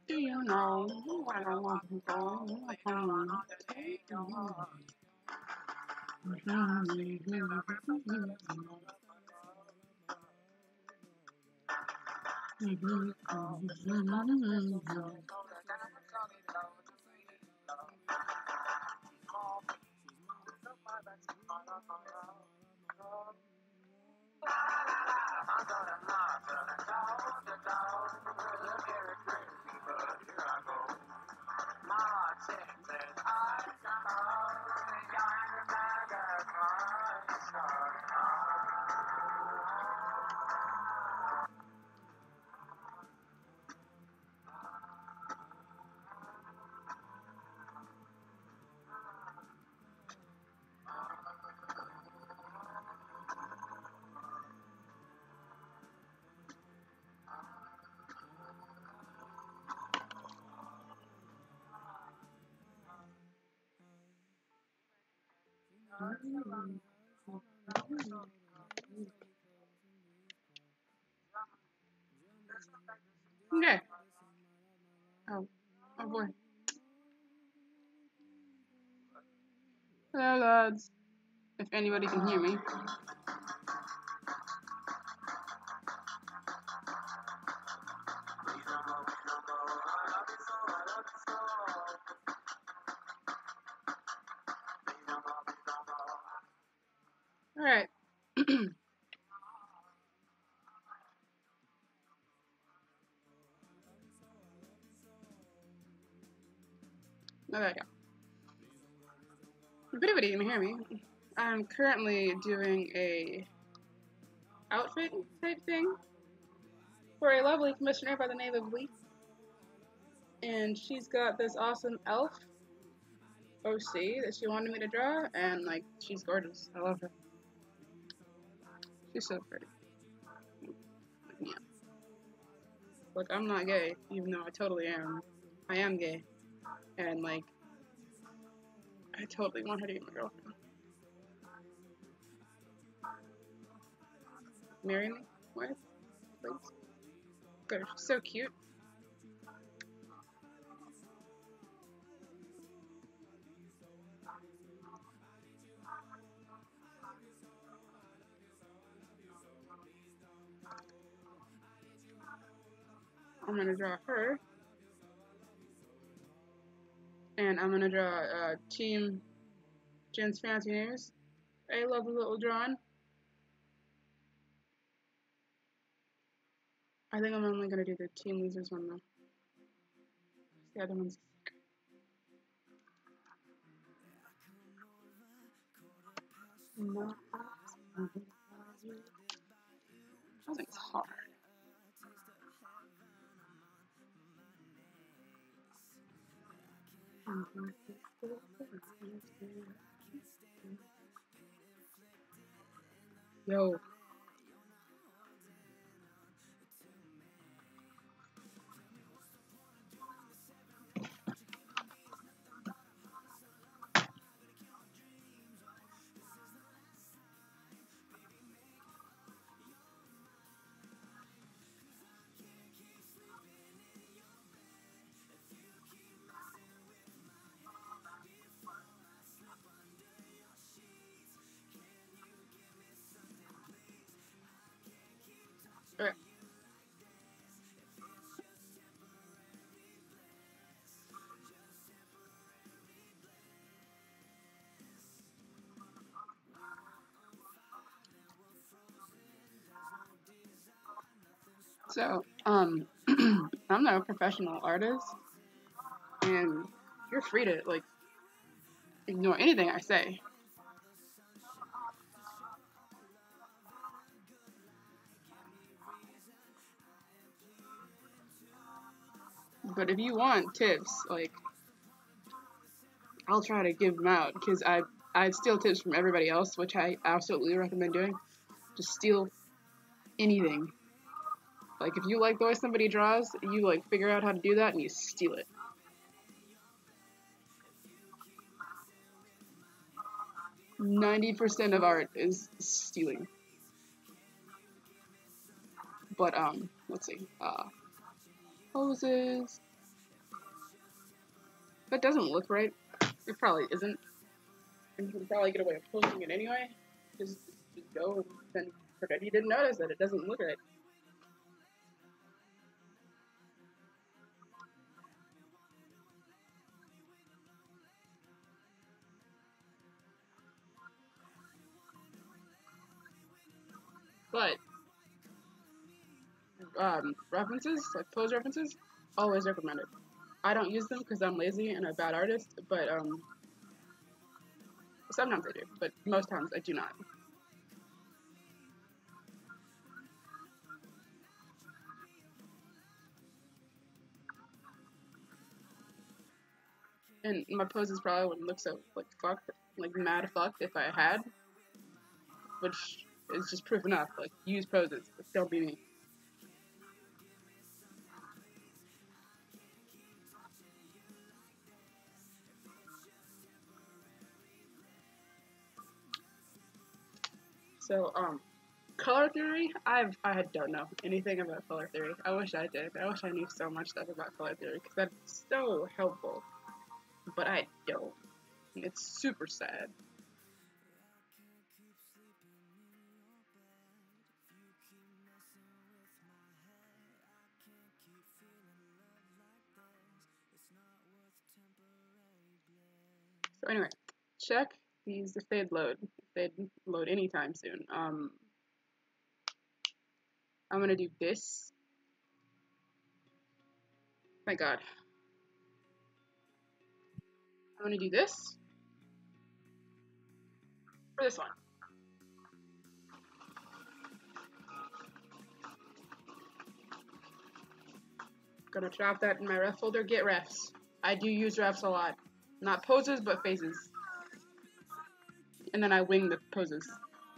Do you know where I want to go? Okay. Oh boy. Hello, lads. If anybody can hear me. All right. There we go. If anybody can hear me, I'm currently doing a outfit type thing for a lovely commissioner by the name of Lee, and she's got this awesome elf OC that she wanted me to draw, and like she's gorgeous. I love her. She's so pretty. Yeah. Look, I'm not gay, even though I totally am. I am gay, and like I totally want her to be my girlfriend. Marry me, wife, please. Good, she's so cute. I'm gonna draw her, and I'm gonna draw Team Jen's Fancy Names. I love the little drawing. I think I'm only gonna do the Team Losers one though. The other one's not. I think it's hard. Yo. Okay. So, I'm not a professional artist, and you're free to, like, ignore anything I say. But if you want tips, like, I'll try to give them out, because I steal tips from everybody else, which I absolutely recommend doing. Just steal anything. Like, if you like the way somebody draws, you, like, figure out how to do that, and you steal it. %90 of art is stealing. But, let's see. Poses. That doesn't look right. It probably isn't. And you can probably get away with posting it anyway. Just go and then forget you didn't notice that it doesn't look right. But references, like pose references, always recommended. I don't use them because I'm lazy and a bad artist, but sometimes I do, but most times I do not. And my poses probably wouldn't look so like fucked, like mad fucked if I had, which is just proof enough. Like, use poses, don't be me. So, color theory, I don't know anything about color theory. I wish I did. I wish I knew so much stuff about color theory, because that's so helpful. But I don't. It's super sad. So anyway, check these if they'd load. If they'd load anytime soon. I'm gonna do this. Thank God. I'm gonna do this for this one. Gonna drop that in my ref folder. Get refs. I do use refs a lot. Not poses, but faces. And then I wing the poses.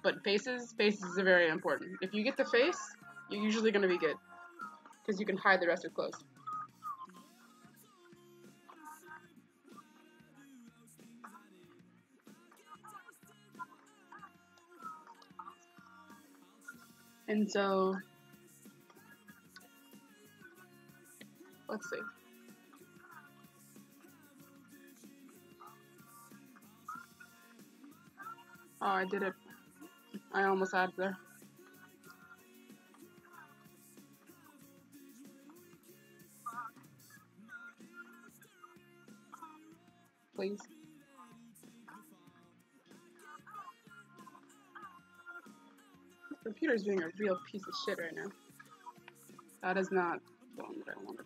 But faces are very important. If you get the face, you're usually gonna be good, because you can hide the rest of clothes. And so, let's see. Oh, I did it. I almost had it there. Please. This computer's being a real piece of shit right now. That is not the one that I wanted.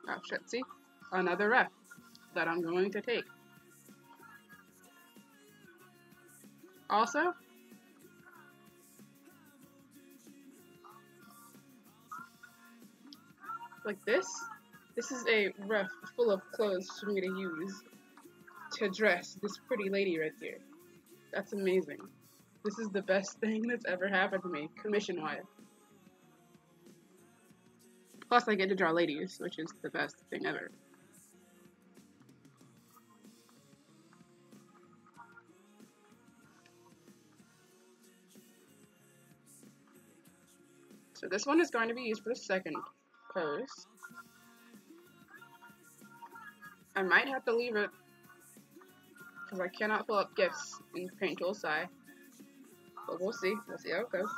Oh shit, see? Another ref that I'm going to take. Also, like this is a ref full of clothes for me to use to dress this pretty lady right here. That's amazing. This is the best thing that's ever happened to me, commission-wise. Plus, I get to draw ladies, which is the best thing ever. So this one is going to be used for the second pose. I might have to leave it, because I cannot pull up GIFs in Paint Tool SI. But we'll see. We'll see how it goes.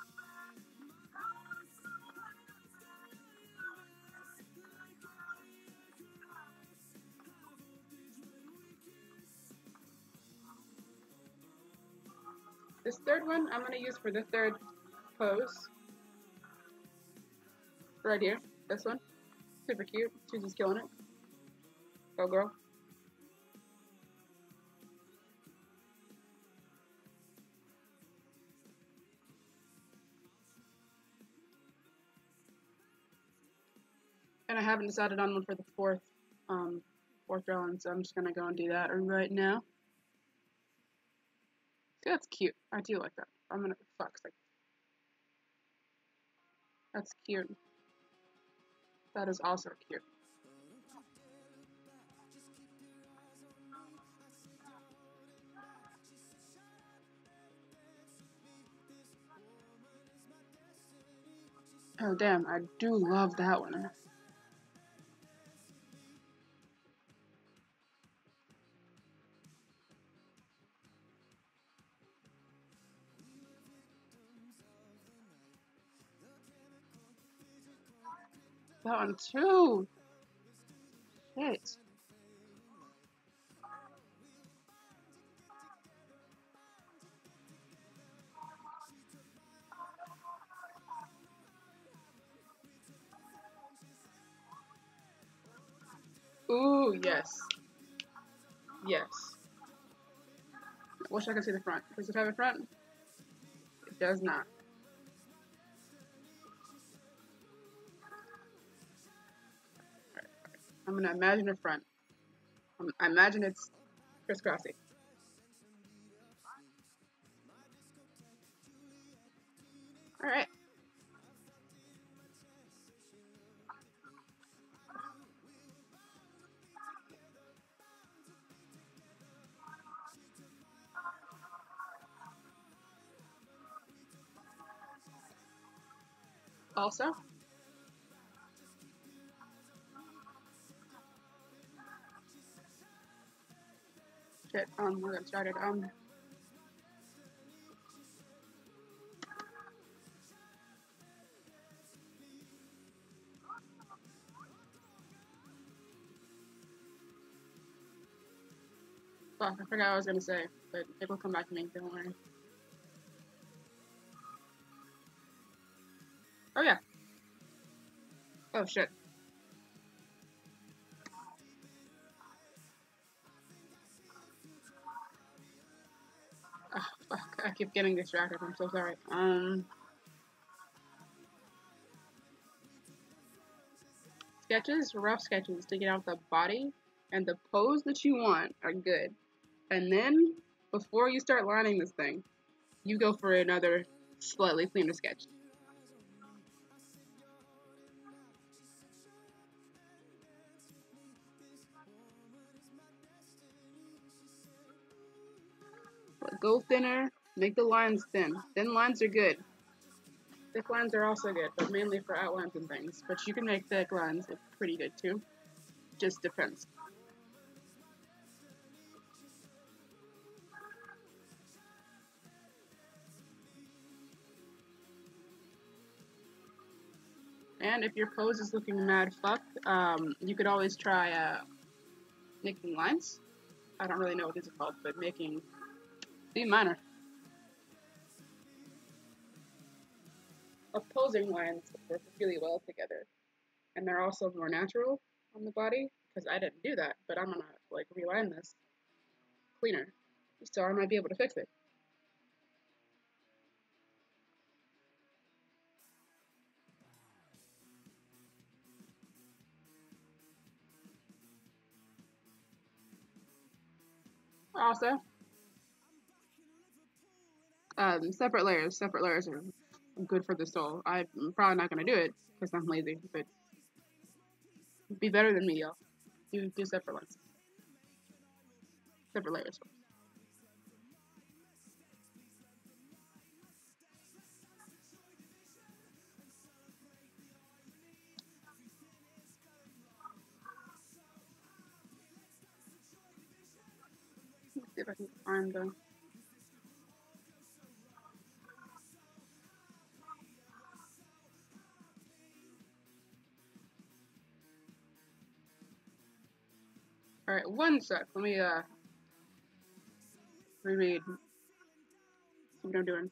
This third one I'm going to use for the third pose. Right here. This one. Super cute. She's just killing it. Go, girl. And I haven't decided on one for the fourth round, so I'm just gonna go and do that right now. See, that's cute. I do like that. I'm gonna fuck. That's cute. That is also cute. Oh damn, I do love that one. That one too. Shit. Ooh, yes. Yes. I wish I could see the front. Does it have a front? It does not. Alright. I'm gonna imagine a front. I imagine it's crisscrossy. Alright. Also, shit, we're gonna start it. Fuck, I forgot what I was gonna say, but it will come back to me, don't worry. Oh yeah. Oh shit. Oh, fuck, I keep getting distracted, I'm so sorry. Sketches, rough sketches to get out the body and the pose that you want are good. And then, before you start lining this thing, you go for another slightly cleaner sketch. But go thinner, make the lines thin. Thin lines are good. Thick lines are also good, but mainly for outlines and things. But you can make thick lines look pretty good too. Just depends. And if your pose is looking mad fuck, you could always try making lines. I don't really know what these are called, but making D minor. Opposing lines work really well together, and they're also more natural on the body because I didn't do that, but I'm gonna like reline this cleaner, so I might be able to fix it. Also, separate layers. Separate layers are good for the soul. I'm probably not gonna do it because I'm lazy, but be better than me, y'all. Do separate ones, separate layers. Let's see if I can find the. All right, one sec. Let me reread. See what I'm doing.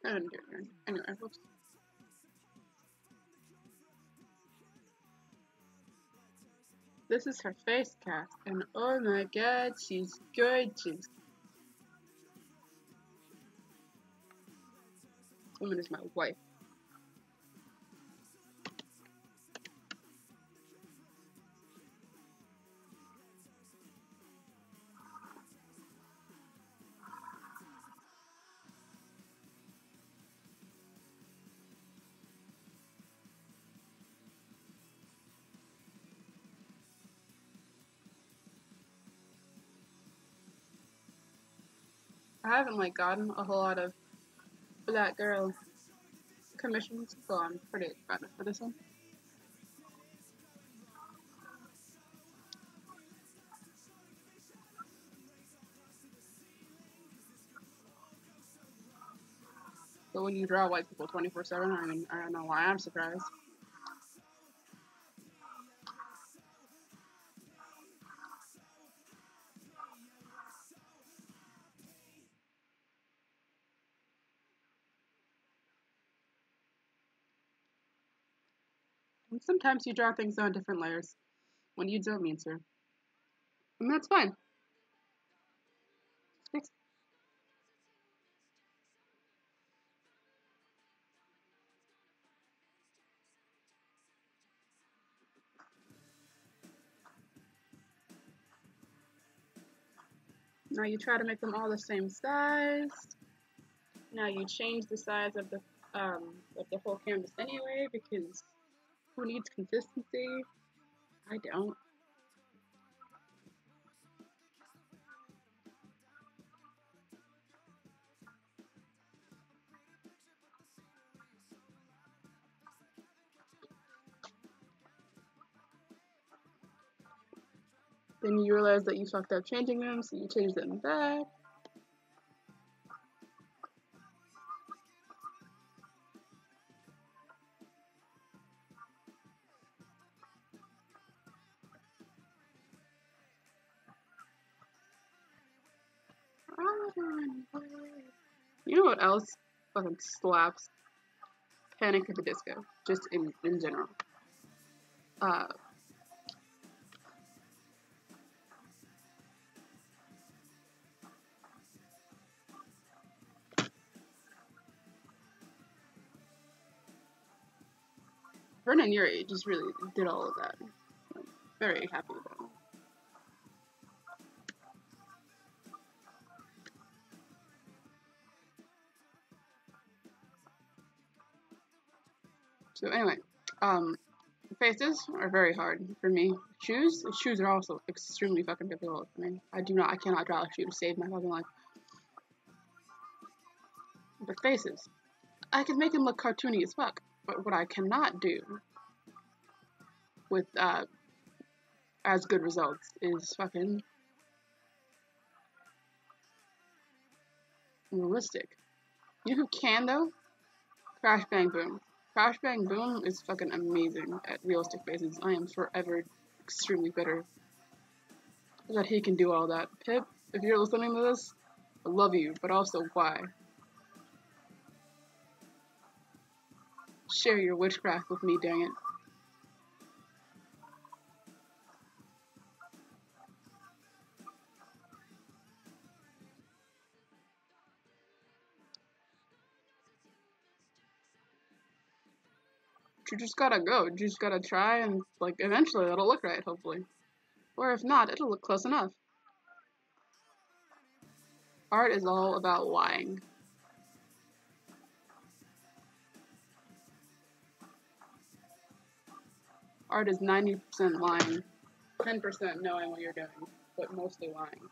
I didn't do it here. Anyway, whoops. This is her face cast, and oh my god, she's gorgeous. This woman is my wife. I haven't like gotten a whole lot of Black Girl commissions, so I'm pretty excited for this one. But when you draw white people 24/7, I mean, I don't know why I'm surprised. And sometimes you draw things on different layers when you don't mean to. And that's fine. Now you try to make them all the same size. Now you change the size of the whole canvas anyway, because who needs consistency? I don't. Then you realize that you fucked up changing them, so you change them back. You know what else fucking slaps? Panic at the Disco, just in general. Uh, Vernon, your age, just really did all of that. I'm very happy with that. So anyway, faces are very hard for me. Shoes are also extremely fucking difficult for me. I cannot draw a shoe to save my fucking life. But faces, I can make them look cartoony as fuck. But what I cannot do with as good results is fucking realistic. You know who can though? Crash Bang Boom. Crash Bang Boom is fucking amazing at realistic faces. I am forever extremely bitter that he can do all that. Pip, if you're listening to this, I love you, but also why? Share your witchcraft with me, dang it. You just gotta go. You just gotta try and, like, eventually it'll look right, hopefully. Or if not, it'll look close enough. Art is all about lying. Art is 90% lying, 10% knowing what you're doing, but mostly lying.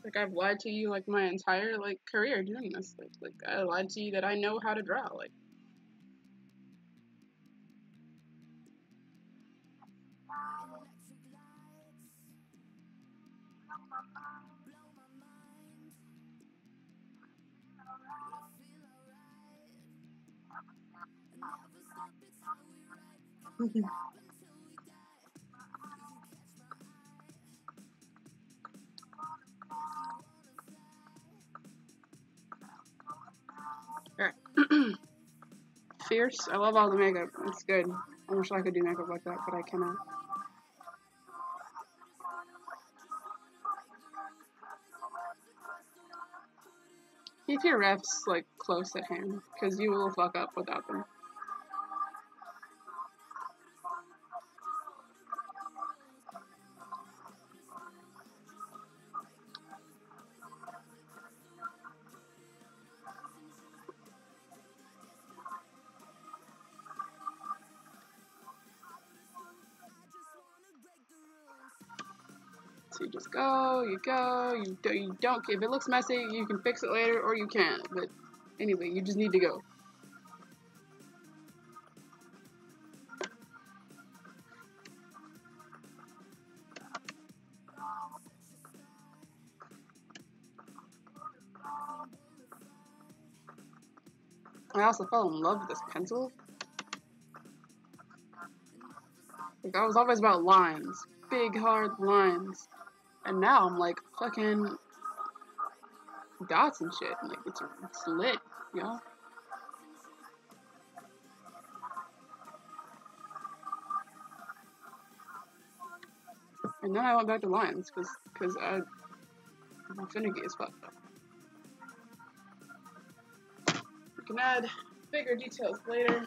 Like I've lied to you like my entire like career doing this. Like I lied to you that I know how to draw. Like Fierce. I love all the makeup. It's good. I wish I could do makeup like that, but I cannot. Keep your refs like close at hand, because you will fuck up without them. So you just go, you don't, if it looks messy, you can fix it later or you can't, but anyway, you just need to go. I also fell in love with this pencil. Like, I was always about lines, big hard lines, and now I'm like fucking dots and shit, like it's lit, you know? And then I went back to lines, cause I'm finicky as fuck. You can add bigger details later.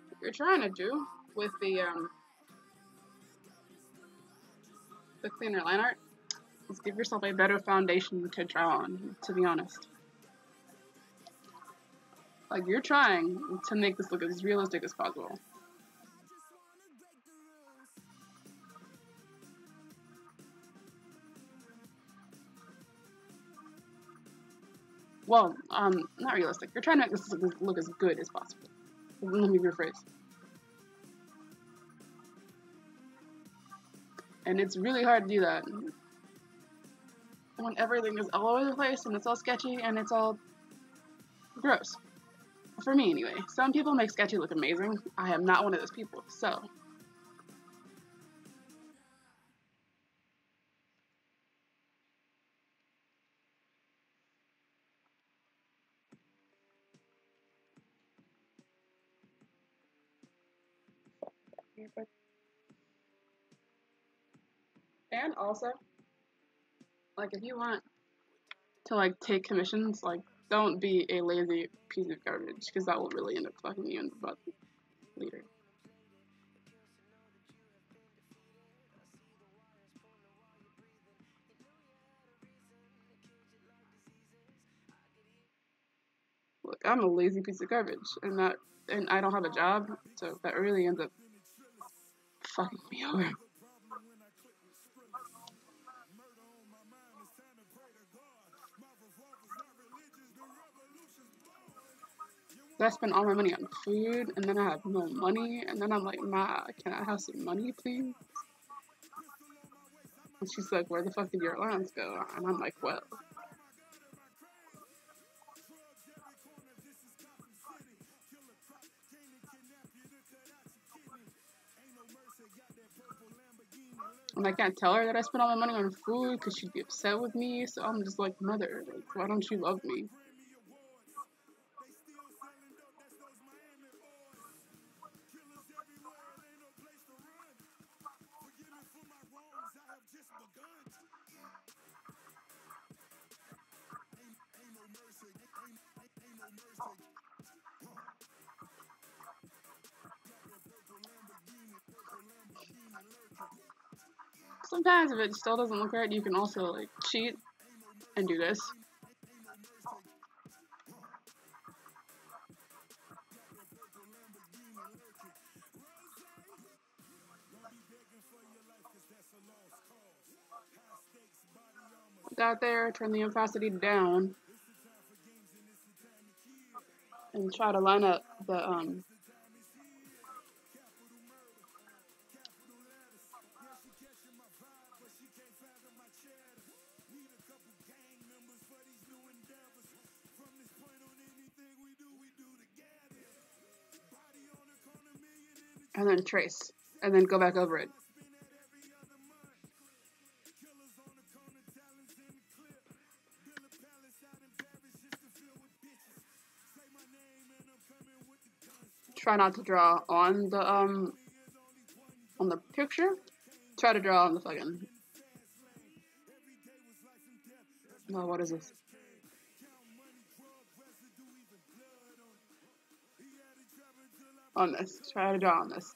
What you're trying to do with the cleaner line art is give yourself a better foundation to draw on, to be honest. Like, you're trying to make this look as realistic as possible. Well, not realistic. You're trying to make this look as good as possible. Let me rephrase. And it's really hard to do that when everything is all over the place and it's all sketchy and it's all gross. For me, anyway. Some people make sketchy look amazing. I am not one of those people, so. And also, like, if you want to, like, take commissions, like, don't be a lazy piece of garbage, because that will really end up fucking you in the butt later. Look, I'm a lazy piece of garbage, and I don't have a job, so that really ends up fucking me over. I spend all my money on food, and then I have no money, and then I'm like, Ma, can I have some money, please? And she's like, where the fuck did your allowance go? And I'm like, well. And I can't tell her that I spent all my money on food because she'd be upset with me, so I'm just like, mother, like, why don't you love me? Sometimes if it still doesn't look right, you can also like cheat and do this. Look out there, turn the opacity down, and try to line up the and then trace, and then go back over it. Try not to draw on the picture. Try to draw on the fucking. Oh, what is this? On this. Try to draw on this.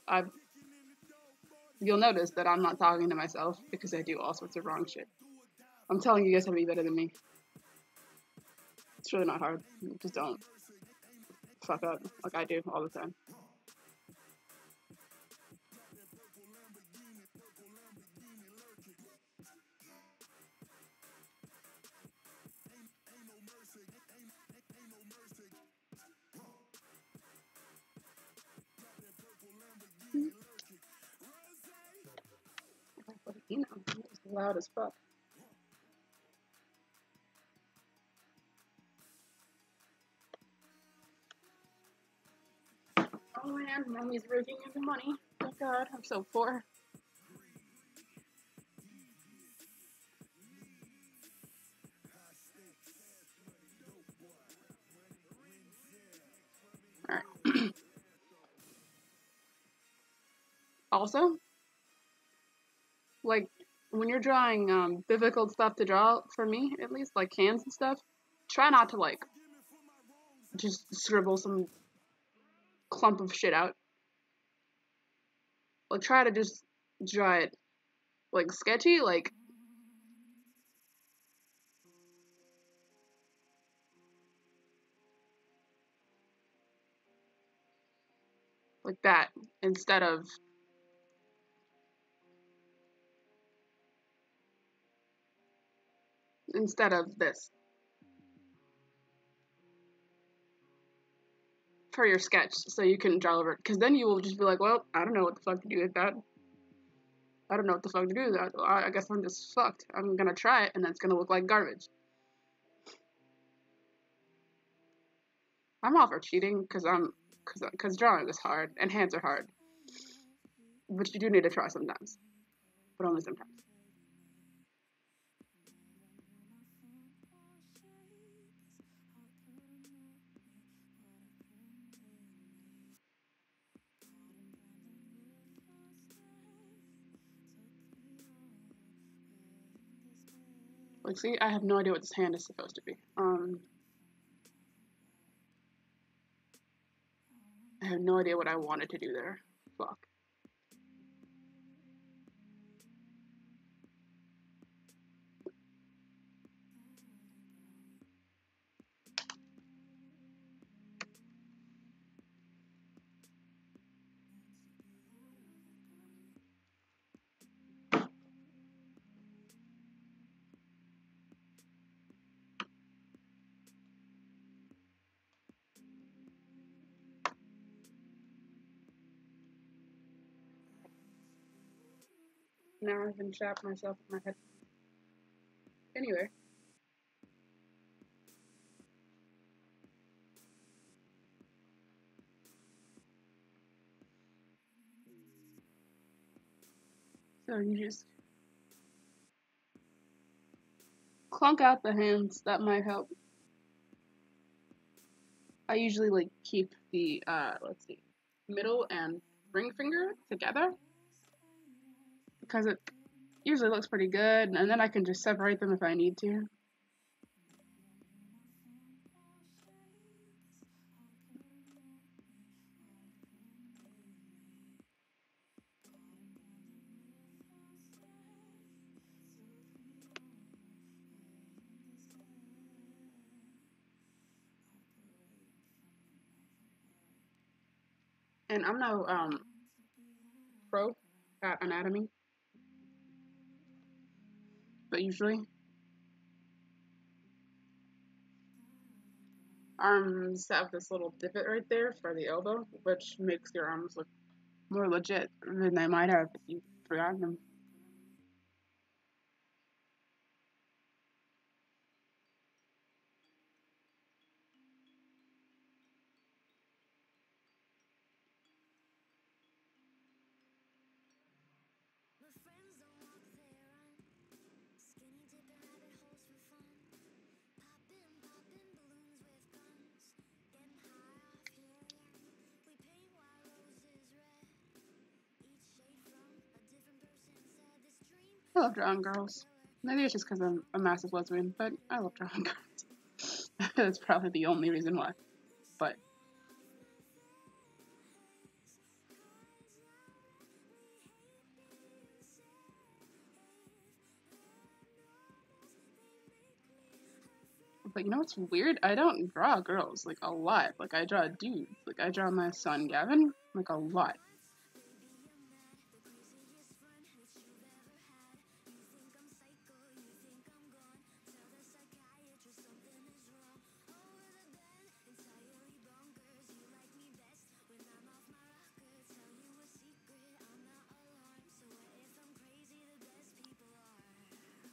You'll notice that I'm not talking to myself because I do all sorts of wrong shit. I'm telling you guys how to be better than me. It's really not hard. Just don't fuck up like I do all the time. You know, it's loud as fuck. Oh man, mommy's raking in the money. Thank God, I'm so poor. Alright. Also, like, when you're drawing difficult stuff to draw, for me at least, like hands and stuff, try not to, like, just scribble some clump of shit out. Like, try to just draw it, like, sketchy, like that, instead of this. For your sketch, so you can draw over it. Because then you will just be like, well, I don't know what the fuck to do with that. I don't know what the fuck to do with that. I guess I'm just fucked. I'm gonna try it, and it's gonna look like garbage. I'm all for cheating, because drawing is hard, and hands are hard. But you do need to try sometimes. But only sometimes. Like, see, I have no idea what this hand is supposed to be. I have no idea what I wanted to do there. Fuck. Now I've been trapped myself in my head. Anyway. So you just clunk out the hands. That might help. I usually like keep the let's see, middle and ring finger together because it usually looks pretty good, and then I can just separate them if I need to. And I'm no pro at anatomy, but usually arms have this little divot right there for the elbow, which makes your arms look more legit than they might have if you forgot them. I love drawing girls. Maybe it's just because I'm a massive lesbian, but I love drawing girls. That's probably the only reason why. But you know what's weird? I don't draw girls like a lot. Like I draw dudes. Like I draw my son Gavin like a lot.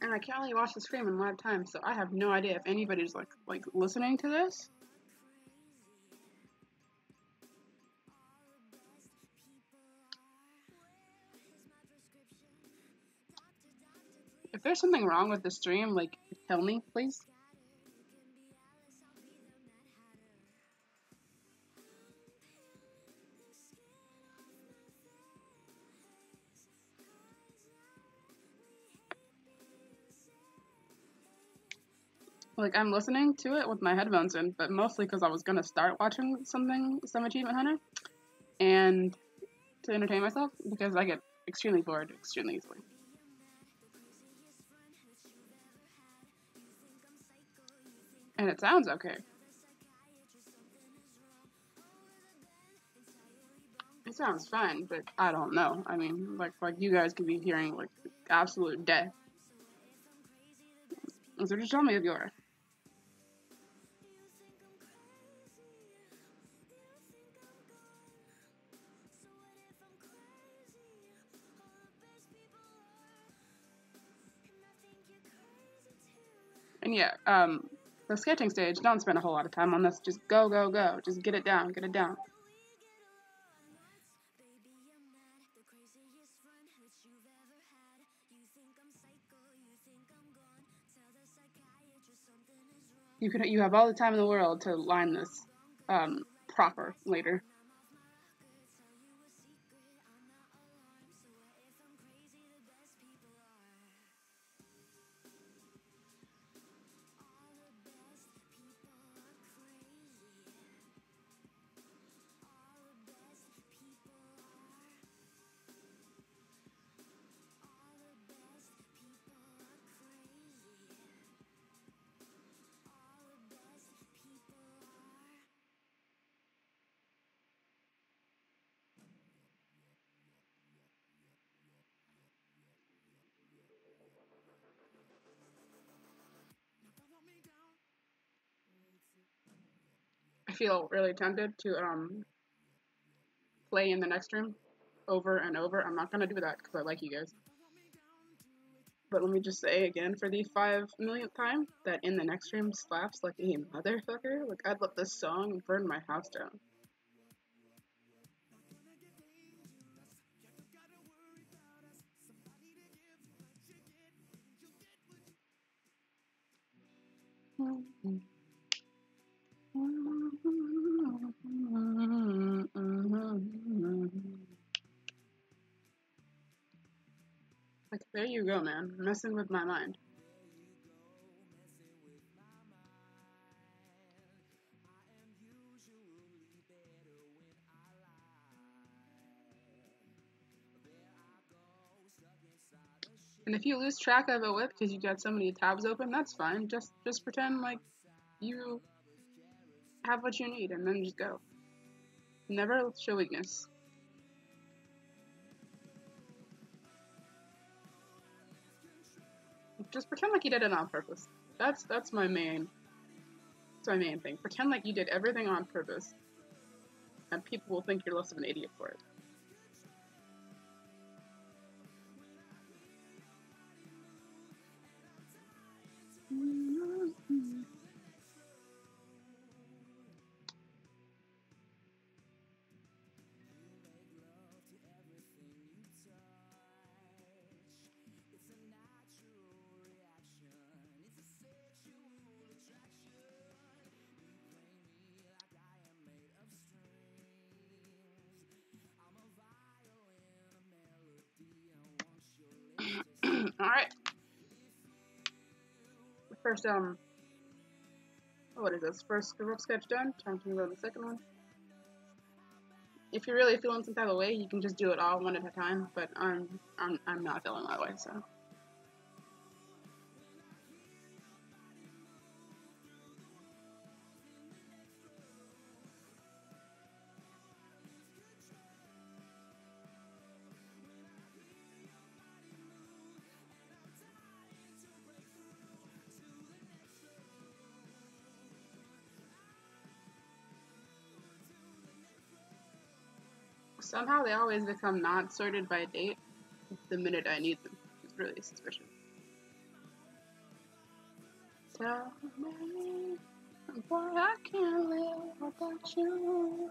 And I can only watch the stream in live time, so I have no idea if anybody's like listening to this. If there's something wrong with the stream, like tell me, please. Like I'm listening to it with my headphones in, but mostly because I was gonna start watching some Achievement Hunter, and to entertain myself because I get extremely bored extremely easily. And it sounds okay. It sounds fine, but I don't know. I mean, like you guys could be hearing like absolute death. So just tell me if you are. And yeah, the sketching stage, don't spend a whole lot of time on this. Just go, go, go. Just get it down, get it down. You have all the time in the world to line this proper later. I feel really tempted to play in the next room over and over. I'm not gonna do that because I like you guys. But let me just say again for the 5 millionth time that in the next room slaps like a motherfucker. Like I'd let this song burn my house down. Like, there you go, man. Messing with my mind. And if you lose track of it with because you got so many tabs open, that's fine. Just pretend like you have what you need and then just go. Never show weakness. Just pretend like you did it on purpose. That's my main thing. Pretend like you did everything on purpose. And people will think you're less of an idiot for it. first, what is this? First rough sketch done. Time to go to the second one. If you're really feeling some type of way, you can just do it all one at a time, but I'm not feeling that way, so. Somehow they always become not sorted by date the minute I need them. It's really suspicious. Tell me, boy, I can't live without you.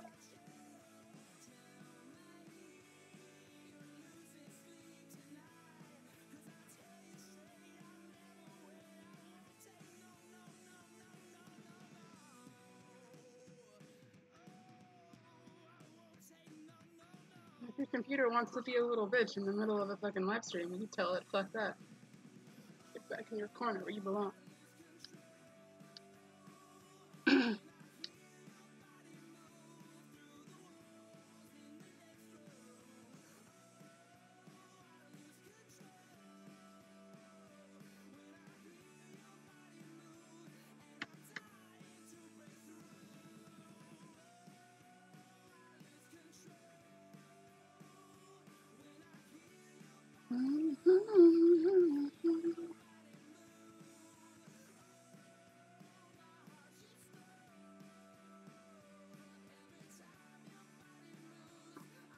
If your computer wants to be a little bitch in the middle of a fucking live stream, you tell it, fuck that. Get back in your corner where you belong.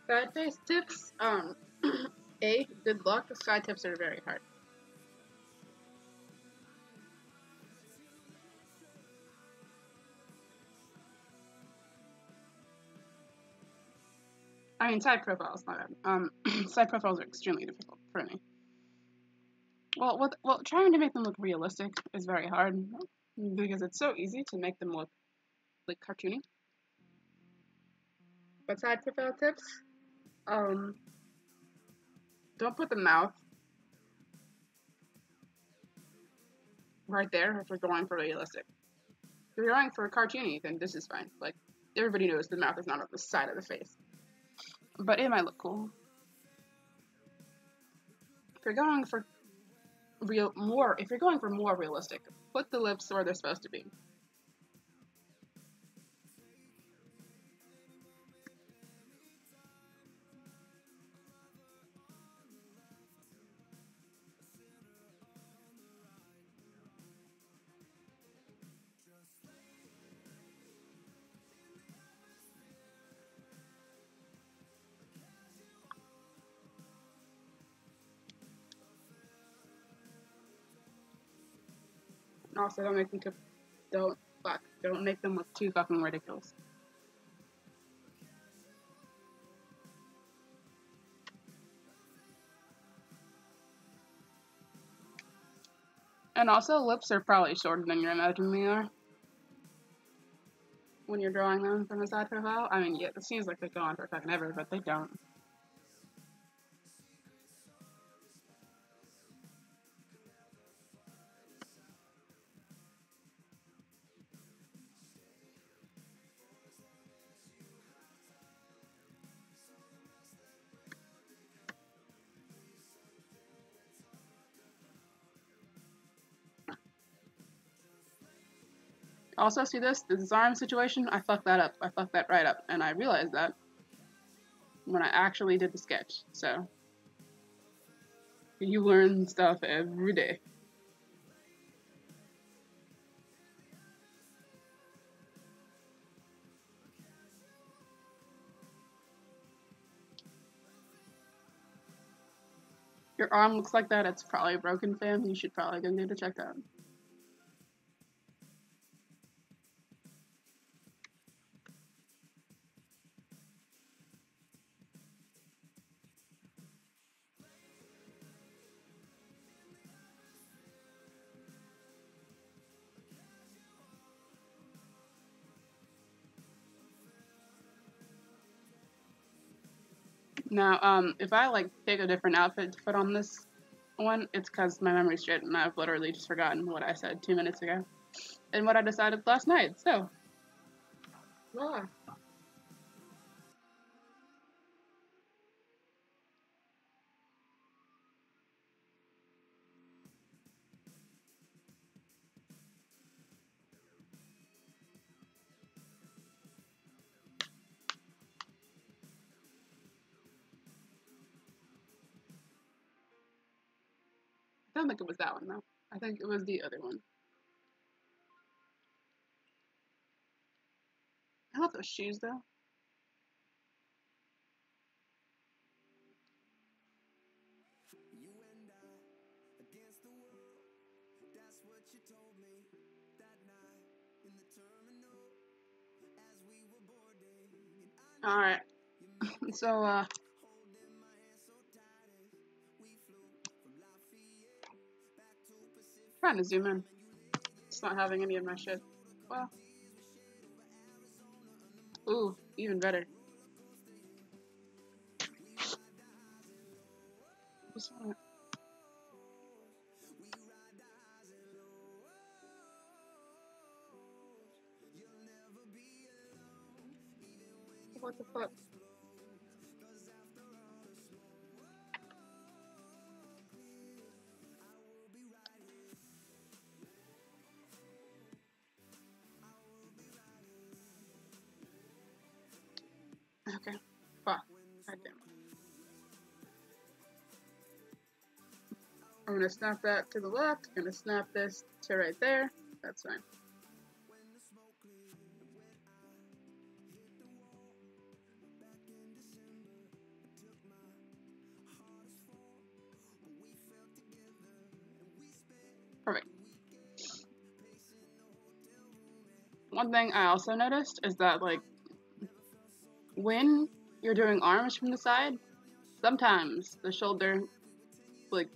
Side face tips, A, good luck. Side tips are very hard. I mean, side profiles, not side profiles are extremely difficult for me. Well, trying to make them look realistic is very hard because it's so easy to make them look like cartoony. But side profile tips, don't put the mouth right there if you're going for realistic. If you're going for cartoony, then this is fine. Like, everybody knows the mouth is not on the side of the face. But it might look cool. If you're going for more realistic, put the lips where they're supposed to be. Also, don't make them look too fucking ridiculous. And also, lips are probably shorter than you're imagining they are when you're drawing them from a side profile. I mean, yeah, it seems like they go on for fucking ever, but they don't. Also, see this arm situation? I fucked that up. I fucked that right up. And I realized that when I actually did the sketch. So, you learn stuff every day. Your arm looks like that, it's probably broken, fam. You should probably go get it checked out. Now, if I like pick a different outfit to put on this, One, it's because my memory's shit and I've literally just forgotten what I said 2 minutes ago and what I decided last night, so. Voila. I don't think it was that one, though. I think it was the other one. I love those shoes, though. Alright. So, trying to zoom in. It's not having any of my shit. Well. Ooh, even better. Just wanna... What the fuck? Okay. Fuck. God damn it. I'm gonna snap that to the left. Gonna snap this to right there. That's fine. Perfect. One thing I also noticed is that, like, when you're doing arms from the side, sometimes the shoulder, like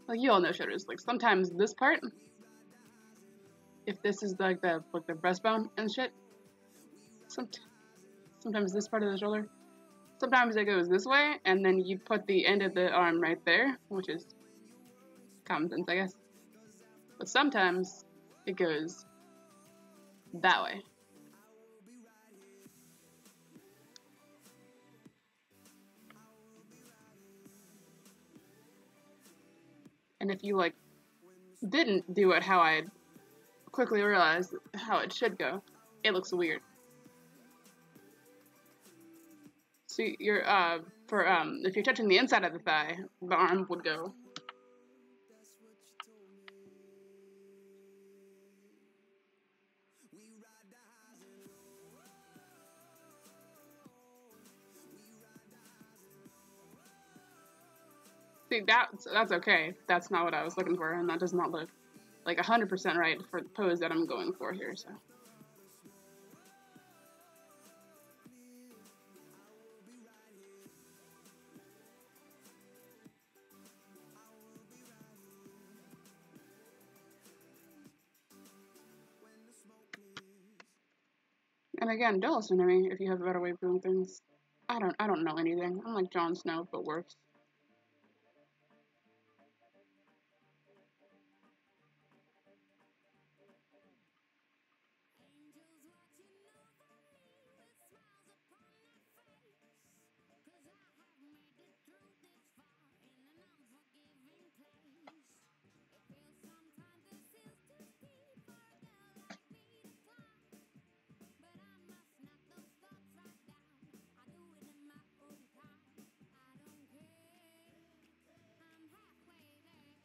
you all know shoulders, like sometimes this part, if this is like the breastbone and shit, sometimes this part of the shoulder, sometimes it goes this way, and then you put the end of the arm right there, which is common sense, I guess. But sometimes it goes that way. And if you, like, didn't do it how I quickly realized how it should go, it looks weird. So you're, if you're touching the inside of the thigh, the arm would go. See, that's okay. That's not what I was looking for, and that does not look like 100% right for the pose that I'm going for here, so. And again, don't listen to me if you have a better way of doing things. I don't know anything. I'm like Jon Snow, but worse.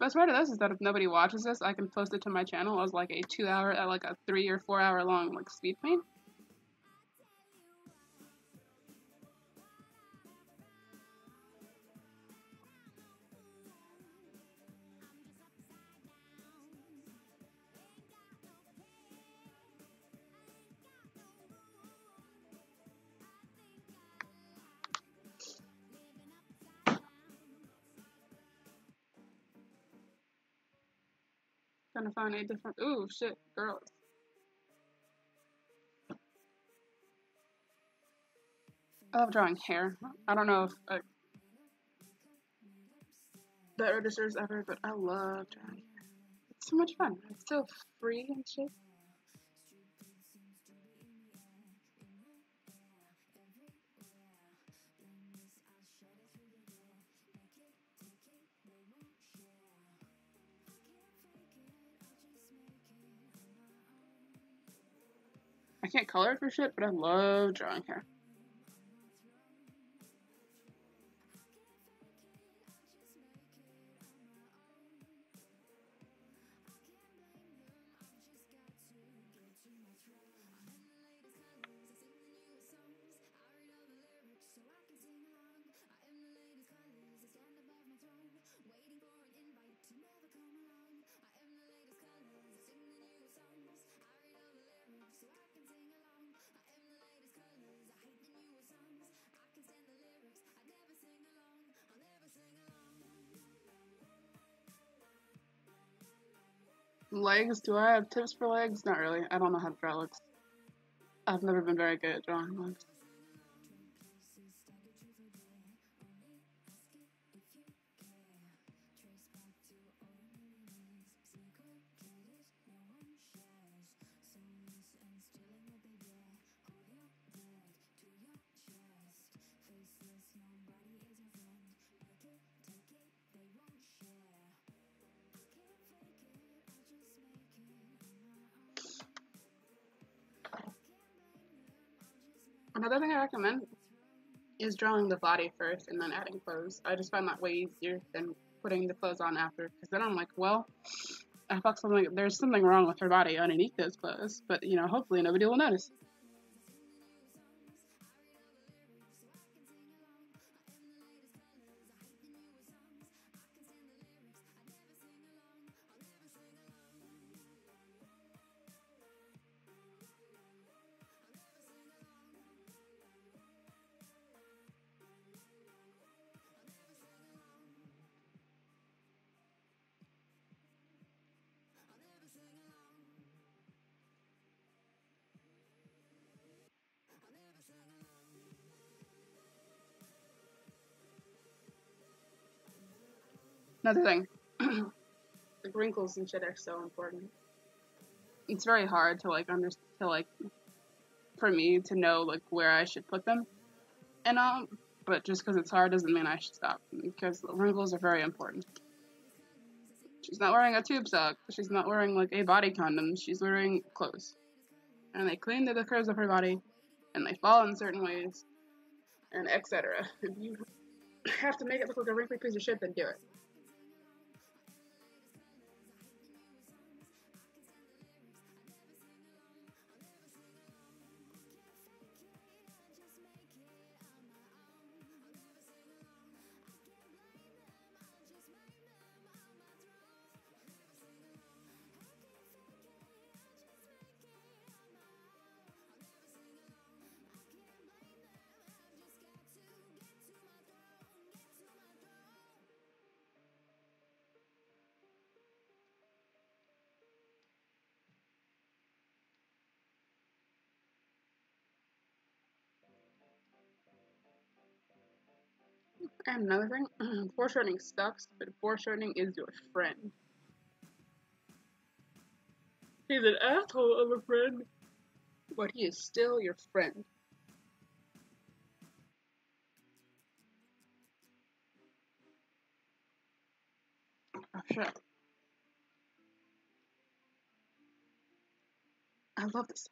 Best part of this is that if nobody watches this, I can post it to my channel as like a 2-hour, like a 3 or 4 hour long like speed paint. Trying to find a different. Ooh, shit, girls. I love drawing hair. I don't know if. that registers ever, but I love drawing. It's so much fun. It's so free and shit. I can't color for shit, but I love drawing hair. Legs? Do I have tips for legs? Not really. I don't know how to draw legs. I've never been very good at drawing legs. Another thing I recommend is drawing the body first and then adding clothes. I just find that way easier than putting the clothes on after, because then I'm like, well, I fuck something. There's something wrong with her body underneath those clothes, but you know, hopefully nobody will notice. Another thing, like wrinkles and shit are so important. It's very hard to for me to know like where I should put them, and but just because it's hard doesn't mean I should stop, because wrinkles are very important. She's not wearing a tube sock. She's not wearing like a body condom. She's wearing clothes, and they clean the curves of her body, and they fall in certain ways, and etc. If you have to make it look like a wrinkly piece of shit, then do it. And another thing, foreshortening sucks, but foreshortening is your friend. He's an asshole of a friend, but he is still your friend. Oh shit. I love this.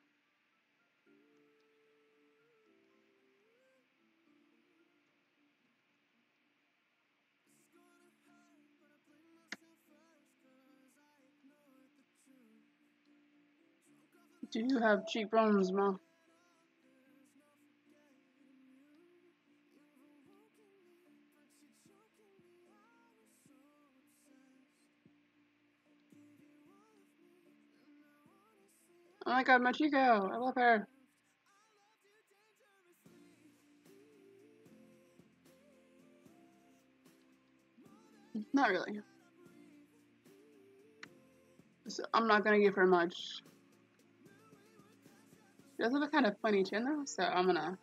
Do you have cheekbones, Ma? Oh my god, Machiko! I love her. Not really. So I'm not gonna give her much. She does have a kind of funny chin though, so I'm gonna.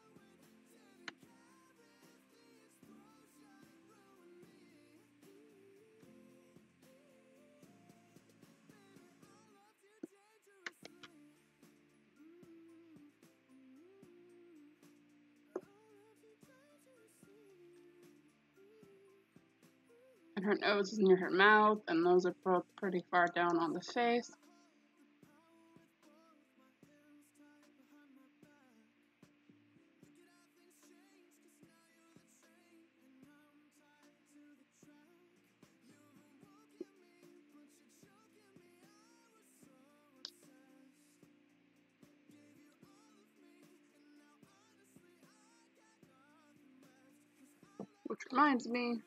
And her nose is near her mouth, and those are both pretty far down on the face. Which reminds me,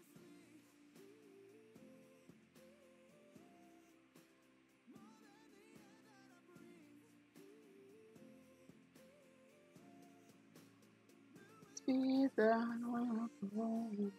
be the one.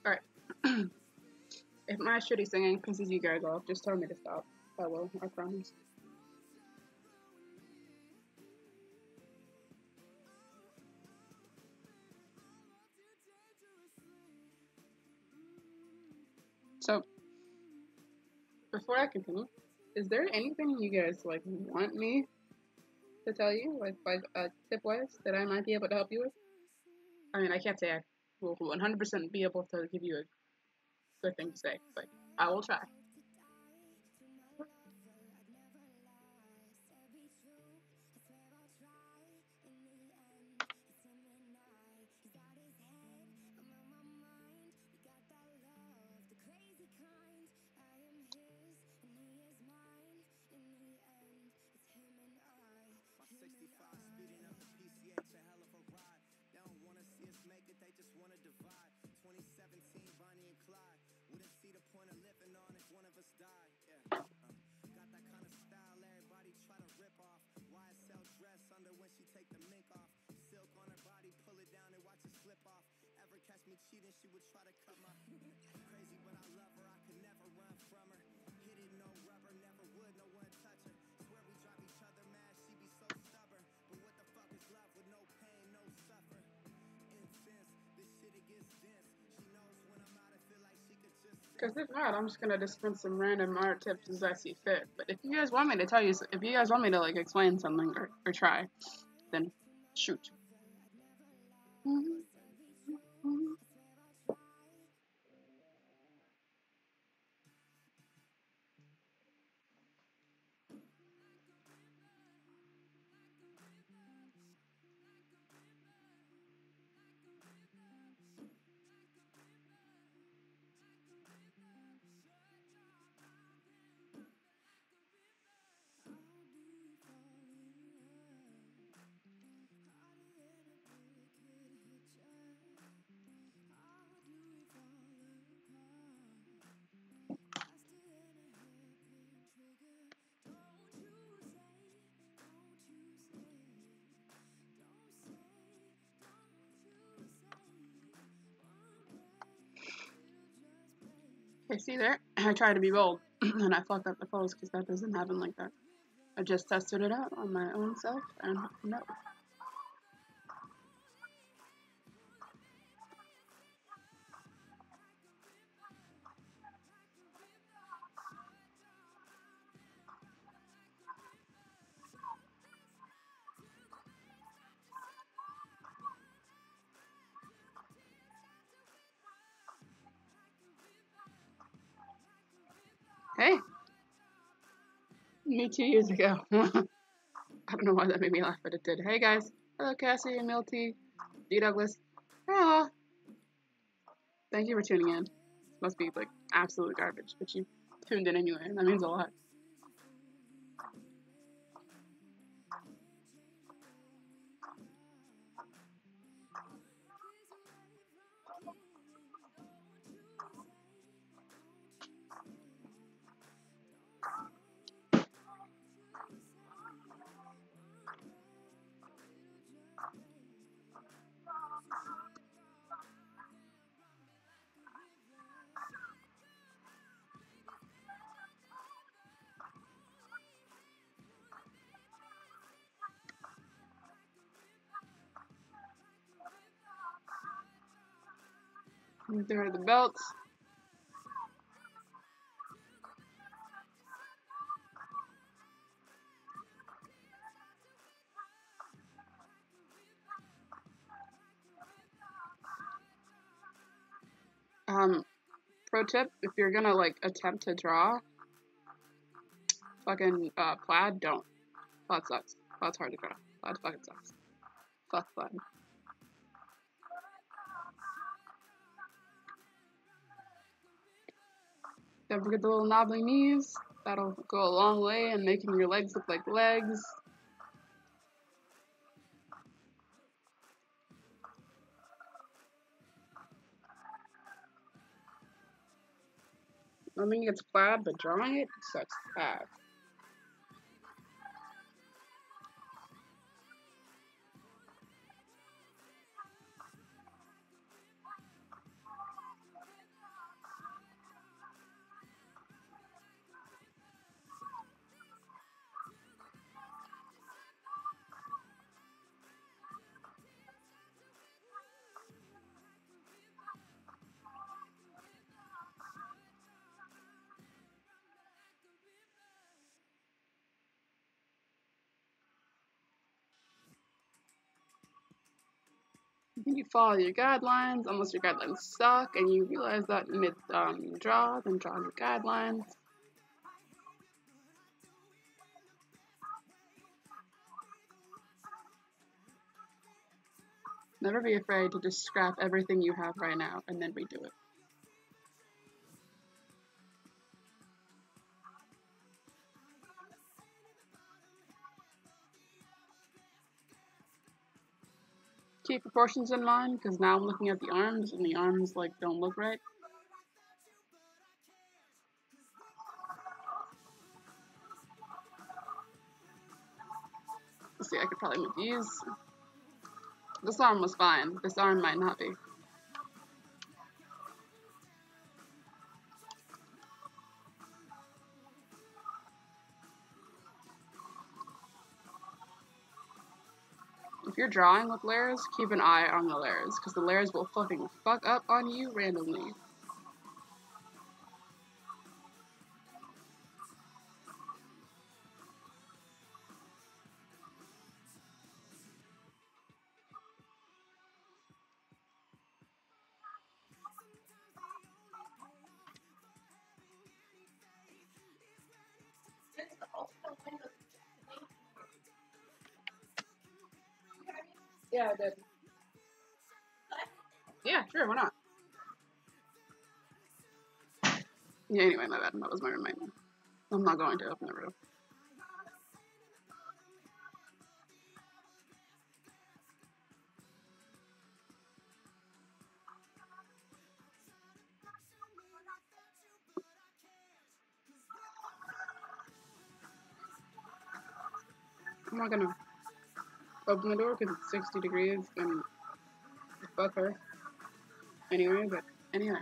Alright. If my shitty singing pisses you guys off, just tell me to stop. I will, I promise. So, before I continue, is there anything you guys like want me to tell you, like tip-wise, that I might be able to help you with? I mean, I can't say I will 100% be able to give you a good thing to say, but I will try. Because if not, I'm just gonna dispense some random art tips as I see fit. But if you guys want me to tell you, if you guys want me to like explain something or try, then shoot. Okay, see there? I tried to be bold, and I fucked up the pose because that doesn't happen like that. I just tested it out on my own self, and no. Hey! Me 2 years ago. I don't know why that made me laugh, but it did. Hey guys. Hello Cassie and Milty. D. Douglas. Hello. Thank you for tuning in. Must be like absolute garbage, but you tuned in anyway, and that means a lot. There are the belts. Pro tip, if you're gonna like attempt to draw fucking plaid, don't. Plaid sucks. Plaid's hard to draw. Plaid fucking sucks. Fuck plaid. Don't forget the little knobbly knees. That'll go a long way in making your legs look like legs. Nothing against plaid, but drawing it sucks ass. You follow your guidelines, unless your guidelines suck, and you realize that mid-draw, then draw your guidelines. Never be afraid to just scrap everything you have right now and then redo it. Keep proportions in mind, because now I'm looking at the arms, and the arms, like, don't look right. Let's see, I could probably move these. This arm was fine. This arm might not be. If you're drawing with layers, keep an eye on the layers, because the layers will fucking fuck up on you randomly. Yeah, I did. Yeah, sure, why not? Yeah, anyway, my bad. That was my reminder. I'm not going to. I've never do. I'm not gonna open the door because it's 60 degrees and fuck her. Anyway, but anyway.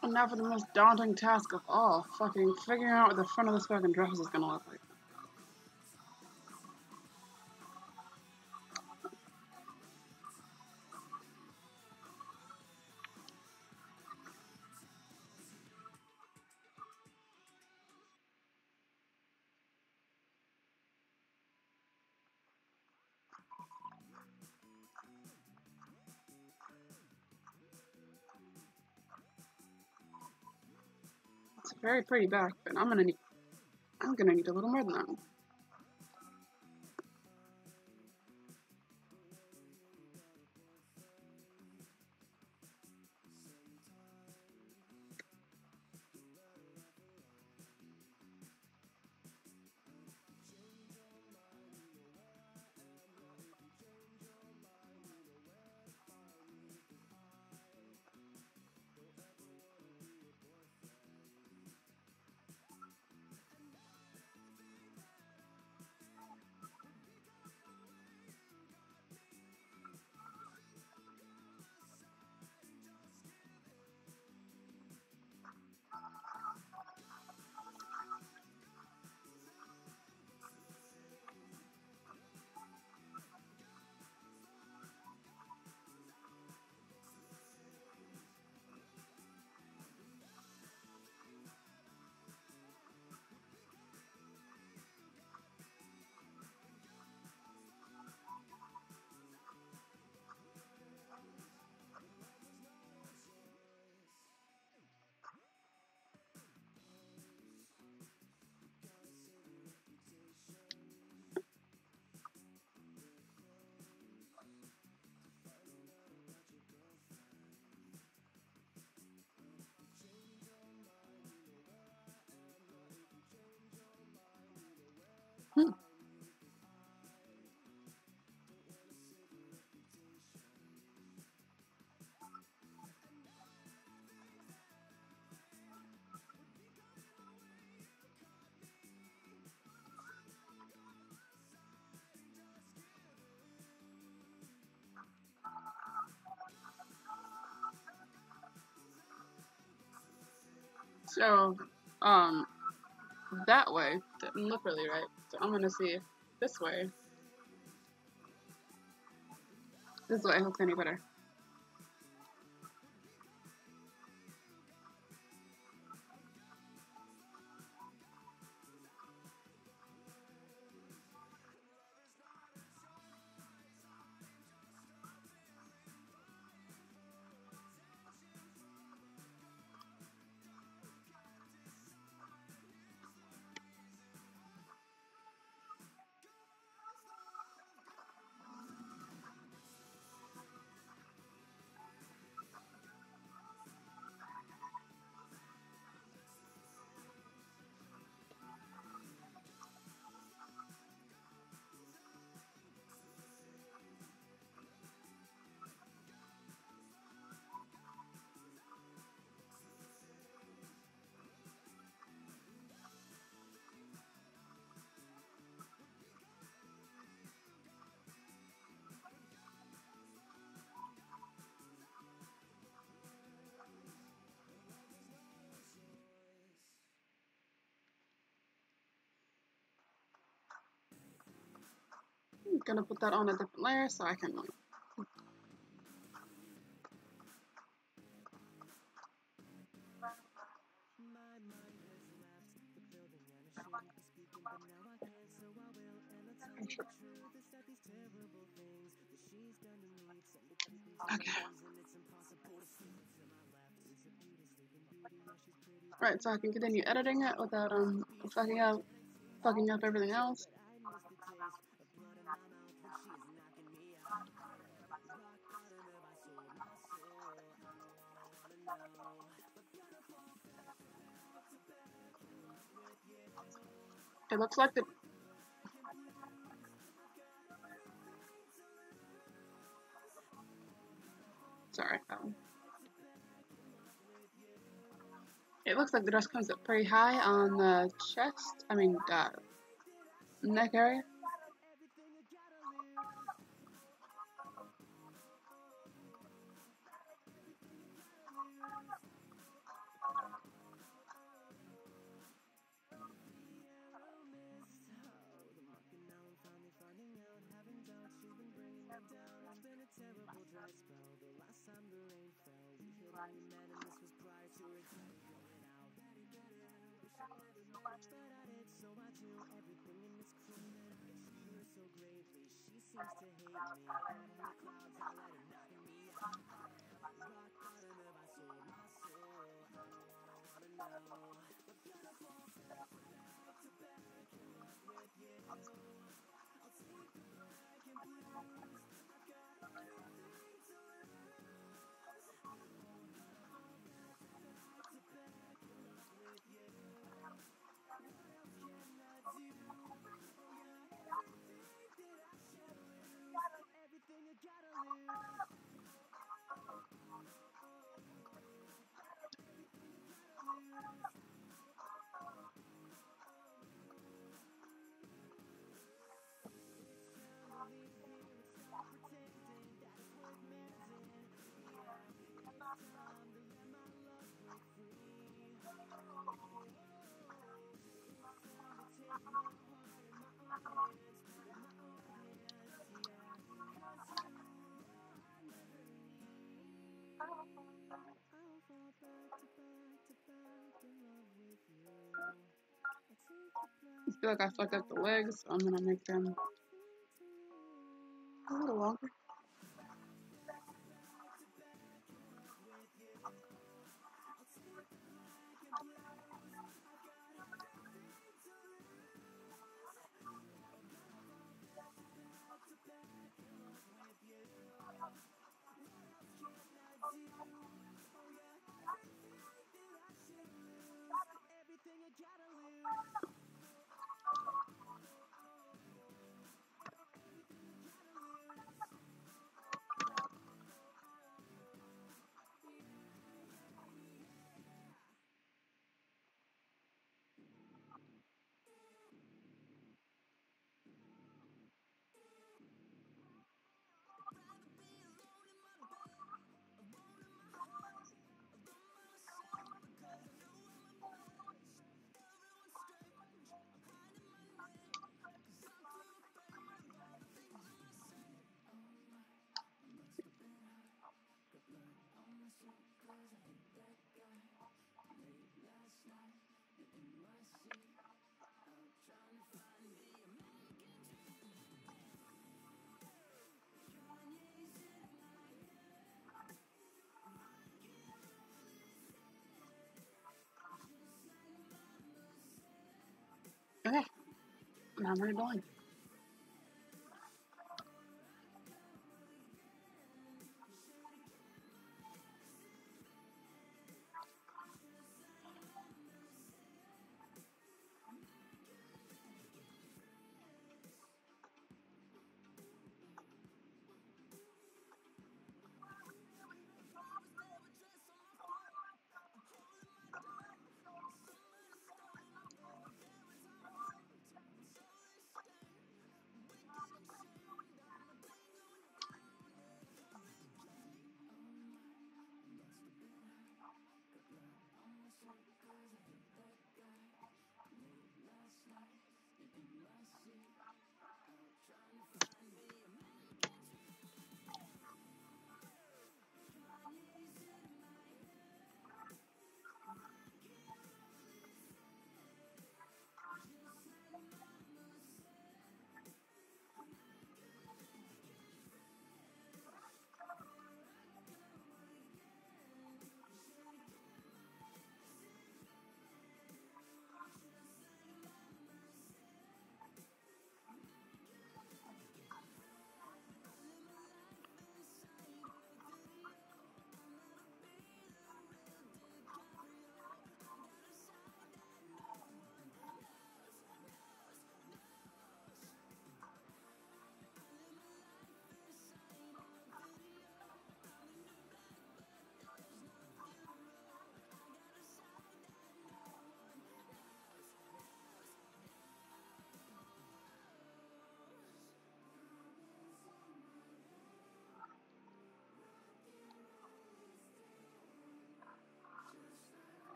And now for the most daunting task of all, fucking figuring out what the front of this fucking dress is gonna look like. It's a very pretty back, but I'm gonna need a little more than that. Hmm. So, that way didn't look really right. So I'm gonna see if this way looks any better. I'm gonna put that on a different layer so I can. Okay. Right, so I can continue editing it without fucking up everything else. It looks like the sorry. It looks like the dress comes up pretty high on the chest. I mean, neck area. I feel like I fucked up the legs, so I'm gonna make them a little longer. Okay, now I'm redoing.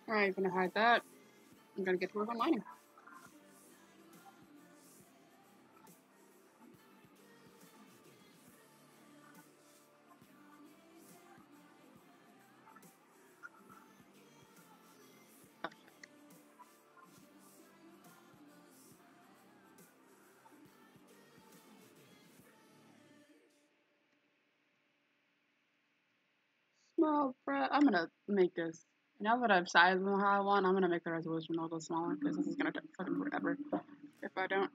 Alright, I'm gonna hide that. I'm gonna get to work on mining. Small, bruh. I'm gonna make this. Now that I've sized them how I want, I'm gonna make the resolution a little smaller because this is gonna take fucking forever if I don't.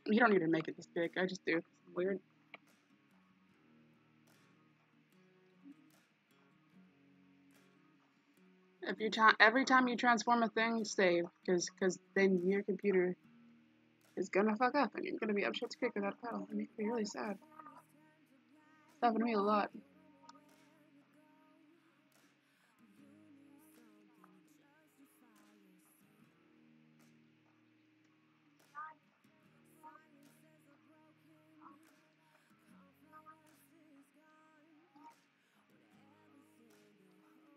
You don't need to make it this big. I just do. It's weird. If you every time you transform a thing, save because then your computer is gonna fuck up and you're gonna be up shit's creek without a pedal. It makes me really sad. It's happened to me a lot.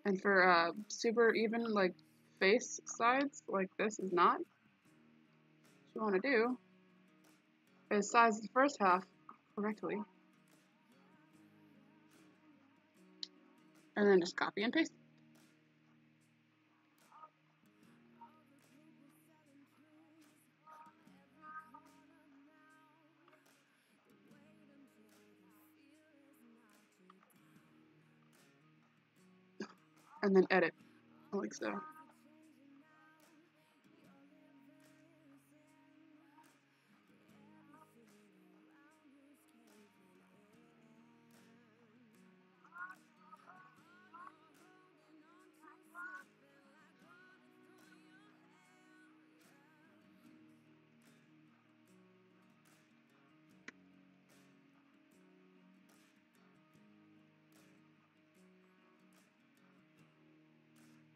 And for super even like face sides, like this is not. What you want to do is size the first half correctly, and then just copy and paste. And then edit, like so.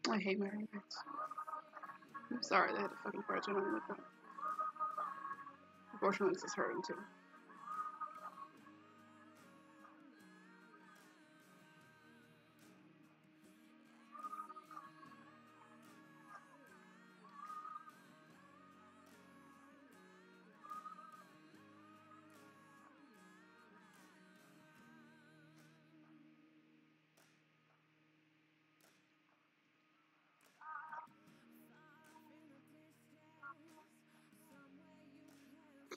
I hate my roommates. I'm sorry they had to fucking barge in on me like that. Unfortunately, this is hurting too.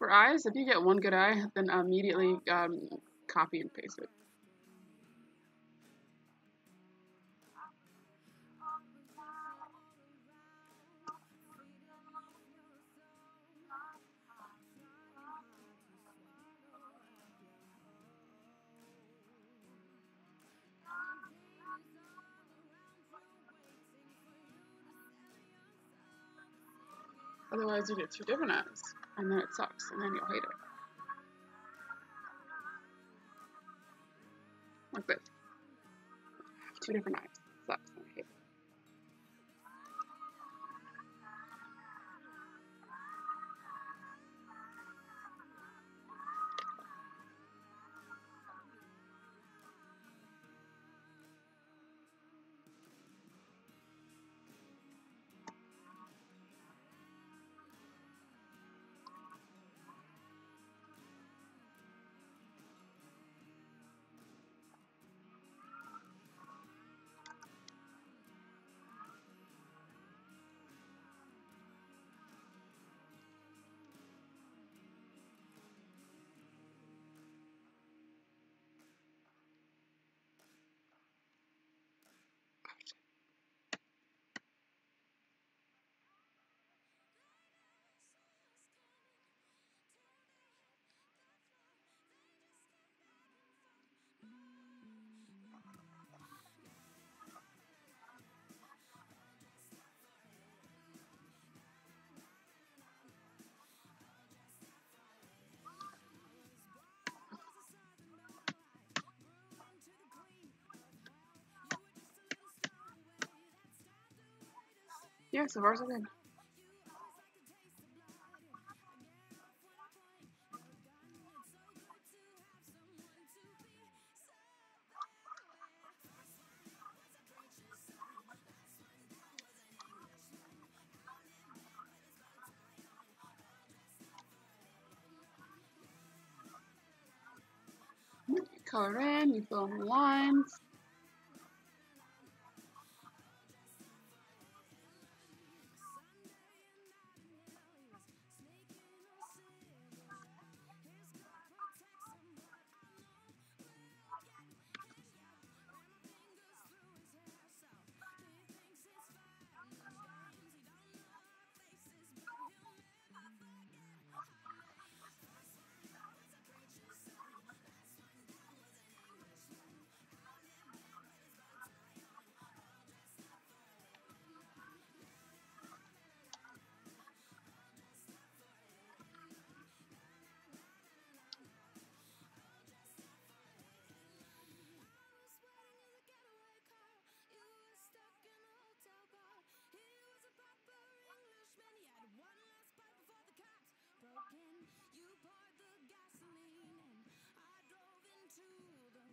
For eyes, if you get one good eye, then immediately copy and paste it. Otherwise, you get two different eyes, and then it sucks, and then you'll hate it. Like this. Two different eyes. It sucks, and I hate it. Yeah, so far so good. You color in, you fill in the lines.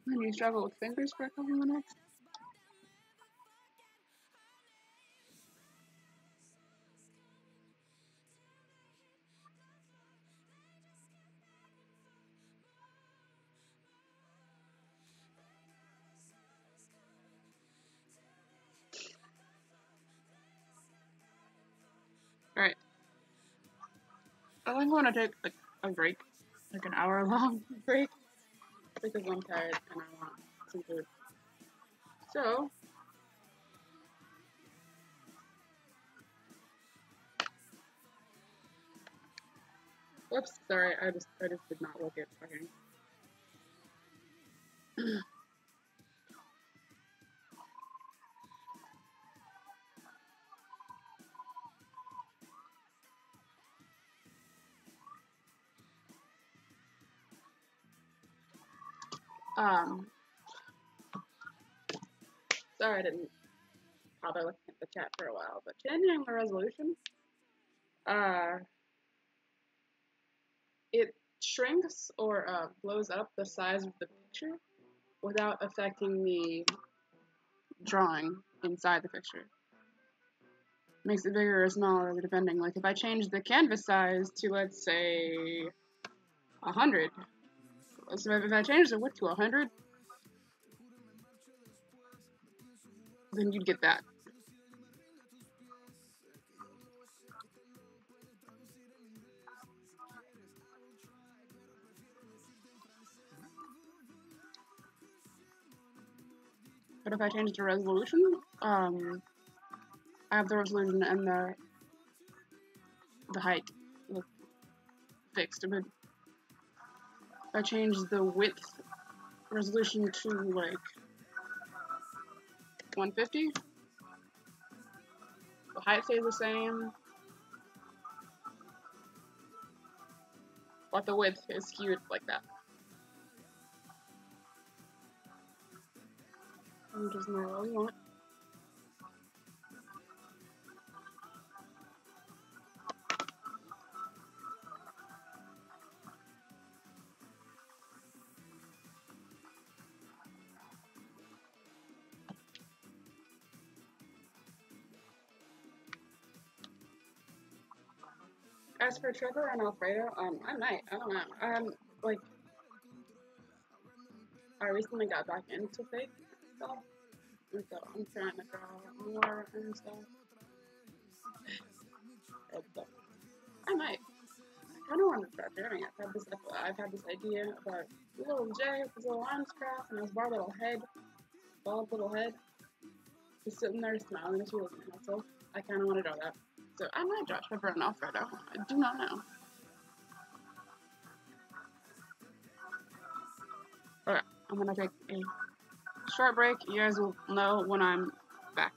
And you struggle with fingers for a couple minutes. Alright. I think I want to take like a break, like an hour-long break, because I'm tired and I want some food. So, whoops, sorry, I just did not look at fucking. Sorry I didn't bother looking at the chat for a while, but changing the resolution, it shrinks or blows up the size of the picture without affecting the drawing inside the picture. Makes it bigger or smaller depending. Like if I change the canvas size to, let's say, 100, so if I change the width to 100, then you'd get that. But if I change the resolution, I have the resolution and the height fixed. But if I change the width resolution to like 150, the height stays the same, but the width is skewed like that. You just know all you want. As for Trevor and Alfredo, I might. I don't know. Like, I recently got back into fake stuff, and so I'm trying to draw more and stuff. I might. I kind of want to start doing it. I've had this idea about little Jay with his little arms crossed and his bald little head, just sitting there smiling as she looking at myself. I kind of want to draw that. So I might draw Trevor and Alfredo. I do not know. Okay, I'm gonna take a short break. You guys will know when I'm back.